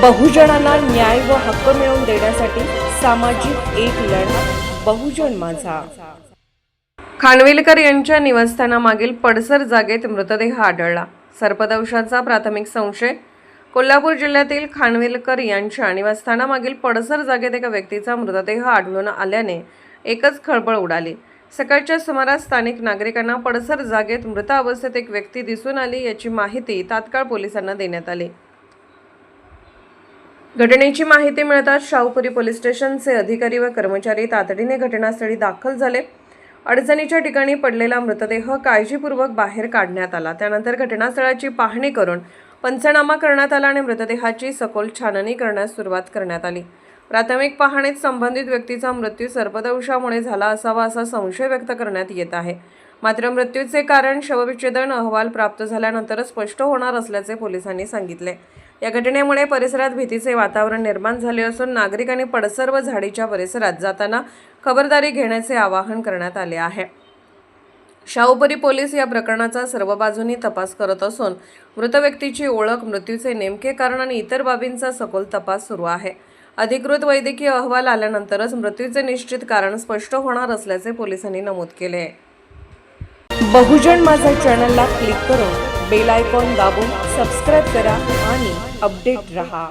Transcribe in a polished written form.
बहुजनांना न्याय व हक्क मिळवून देण्यासाठी सामाजिक एक लढा बहुजन माझा। खानविलकर यांच्या निवासस्थानामागील पडसर जागेत मृतदेह आढळला। सर्पदंशाचा प्राथमिक संशय। कोल्हापूर जिल्ह्यातील खानविलकर यांच्या निवासस्थानामागील पडसर जागेत एका व्यक्तीचा मृतदेह आढळून आल्याने एकच खळबळ उडाली। सकाळच्या सुमारास स्थानिक नागरिकांना पडसर जागेत मृत अवस्थेत एक व्यक्ती दिसून आली याची माहिती तात्काळ पोलिसांना देण्यात आली। घटनेची माहिती मिळताच शाहूपुरी पोलीस स्टेशनचे अधिकारी व कर्मचारी तातडीने घटनास्थळी दाखल झाले। अडचणीच्या ठिकाणी पडलेला मृतदेह काळजीपूर्वक बाहेर काढण्यात आला। त्यानंतर घटनास्थळाची पाहणी करून पंचनामा करण्यात आला आणि मृतदेहाची सखोल छाननी करण्यास सुरुवात करण्यात आली। प्राथमिक पाहणीत संबंधित व्यक्तीचा मृत्यू सर्पदंशामुळे झाला असावा असा संशय व्यक्त करण्यात येत आहे। मात्र मृत्यूचे कारण शवविच्छेदन अहवाल प्राप्त झाल्यानंतरच स्पष्ट होणार असल्याचे पोलिसांनी सांगितले। या घटनेमुळे परिसरात भीतीचे वातावरण निर्माण झाले असून नागरिकांनी पडसर व झाडीच्या परिसरात जाताना खबरदारी घेण्याचे आवाहन करण्यात आले आहे। शाहूपुरी पोलीस या प्रकरणाचा सर्व बाजूंनी तपास करत असून मृत व्यक्तीची ओळख, मृत्यूचे नेमके कारण आणि इतर बाबींचा सखोल तपास सुरू आहे। अधिकृत वैद्यकीय अहवाल आल्यानंतरच मृत्यूचे निश्चित कारण स्पष्ट होणार असल्याचे पोलिसांनी नमूद केले आहे। बहुजन माझा चॅनलला क्लिक करून बेल आयकॉन दाबून सबस्क्राइब करा आणि अपडेट रहा।